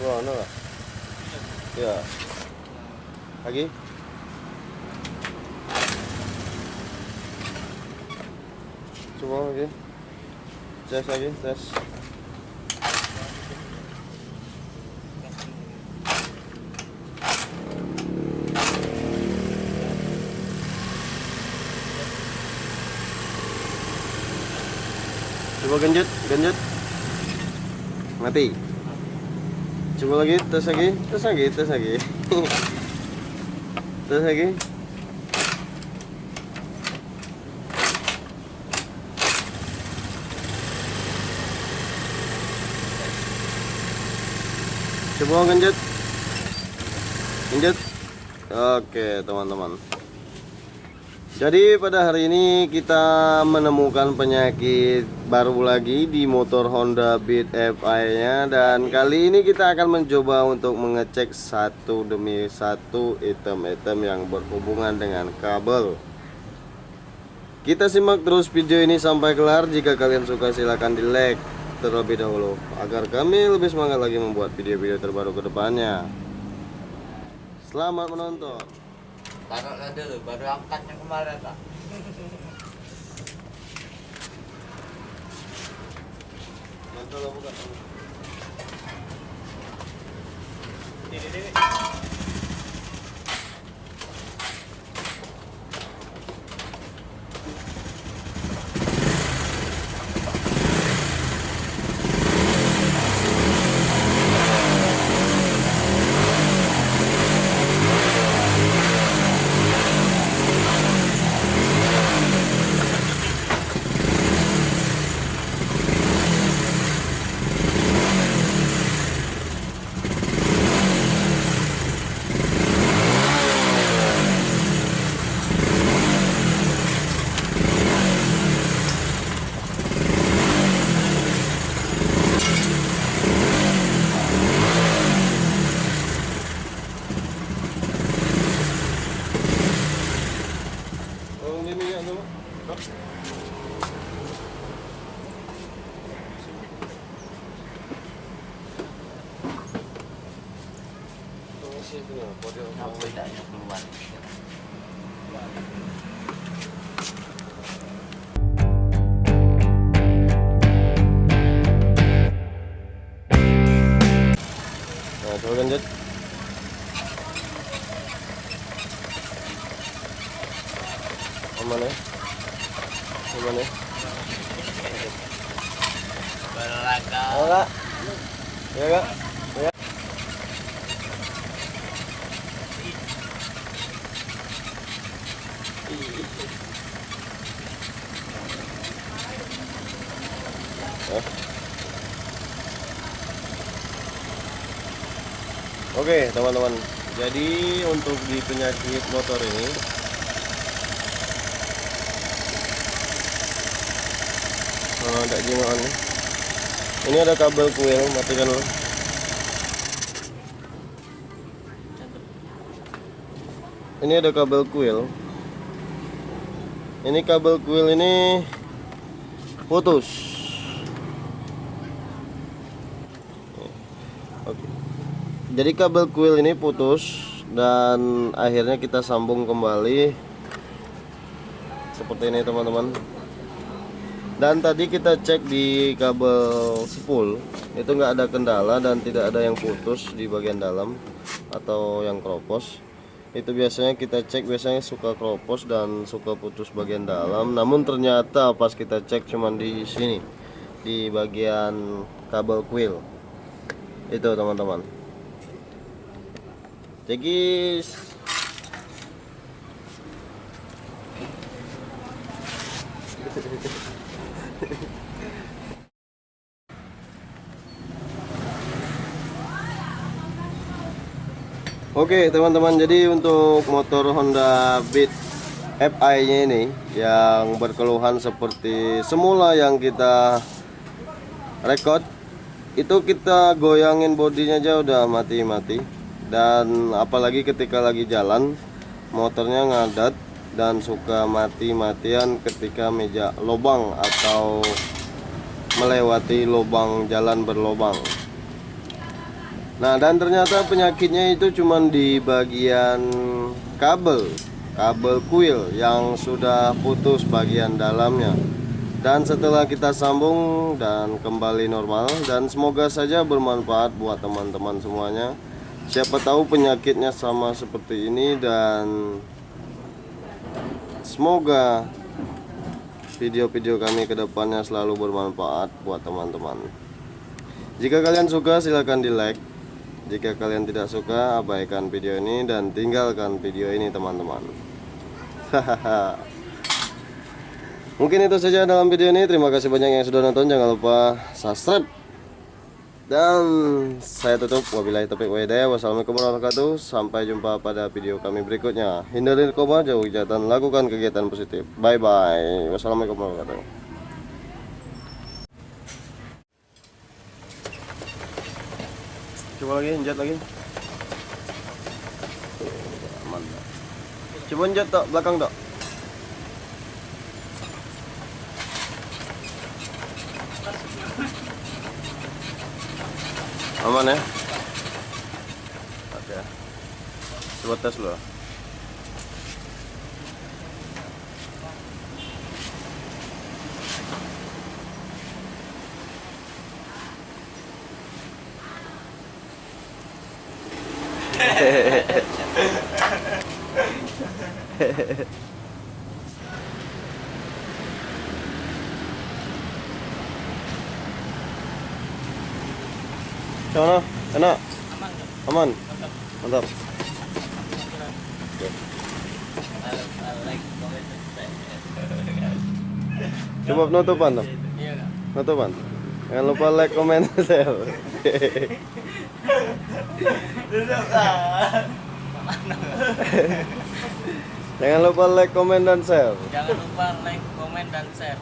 Gimana lah? Ya. Lagi? Coba lagi. Tes lagi, tes. Coba genjot, genjot. Mati. Coba lagi, tes lagi, tes lagi, tes lagi. Tes lagi. Coba genjot. Genjot. Oke, teman-teman. Jadi pada hari ini kita menemukan penyakit baru lagi di motor Honda Beat FI-nya, dan kali ini kita akan mencoba untuk mengecek satu demi satu item-item yang berhubungan dengan kabel. Kita simak terus video ini sampai kelar. Jika kalian suka silahkan di like terlebih dahulu agar kami lebih semangat lagi membuat video-video terbaru ke depannya. Selamat menonton. Taruhlah dulu, baru angkat yang kemarin lah. Mantul buka. Ini. Kenapa tidaknya keluar? Nah, coba genjot. Aman ya? Aman ya? Berlaga. Oh, Kak. Ya, Kak. Ya. Oke, teman-teman. Jadi untuk di penyakit motor ini, ada gimana nih? Ini ada kabel kuil, matikan dulu. Ini ada kabel kuil. Ini kabel kuil ini putus. Oke. Jadi kabel kuil ini putus dan akhirnya kita sambung kembali seperti ini, teman-teman. Dan tadi kita cek di kabel spool itu nggak ada kendala dan tidak ada yang putus di bagian dalam atau yang kropos. Itu biasanya kita cek, biasanya suka kropos dan suka putus bagian dalam. Namun ternyata pas kita cek cuman di sini, di bagian kabel kuil itu, teman-teman. Cekis. Oke, teman-teman, jadi untuk motor Honda Beat FI-nya ini yang berkeluhan seperti semula yang kita record, itu kita goyangin bodinya aja udah mati-mati. Dan apalagi ketika lagi jalan, motornya ngadat dan suka mati-matian ketika meja lubang atau melewati lubang jalan berlubang. Nah, dan ternyata penyakitnya itu cuman di bagian kabel kuil yang sudah putus bagian dalamnya. Dan setelah kita sambung dan kembali normal, dan semoga saja bermanfaat buat teman-teman semuanya. Siapa tahu penyakitnya sama seperti ini, dan semoga video-video kami ke depannya selalu bermanfaat buat teman-teman. Jika kalian suka silahkan di like. Jika kalian tidak suka, abaikan video ini dan tinggalkan video ini teman-teman. Hahaha. Mungkin itu saja dalam video ini. Terima kasih banyak yang sudah nonton. Jangan lupa subscribe. Dan saya tutup. Wabillahi taufiq wal hidayah. Wassalamualaikum warahmatullahi wabarakatuh. Sampai jumpa pada video kami berikutnya. Hindari narkoba, jauhi kejahatan, lakukan kegiatan positif. Bye bye. Wassalamualaikum warahmatullahi wabarakatuh. Coba lagi, injat lagi. Aman. Coba injat tok, belakang tok. Aman ya? Oke. Coba tes dulu. Gimana? Enak? Aman? Mantap. Oke. Coba penutupan dong. Penutupan. Jangan lupa like, comment, share. Jangan lupa like, comment, dan share. Jangan lupa like, komen, dan share.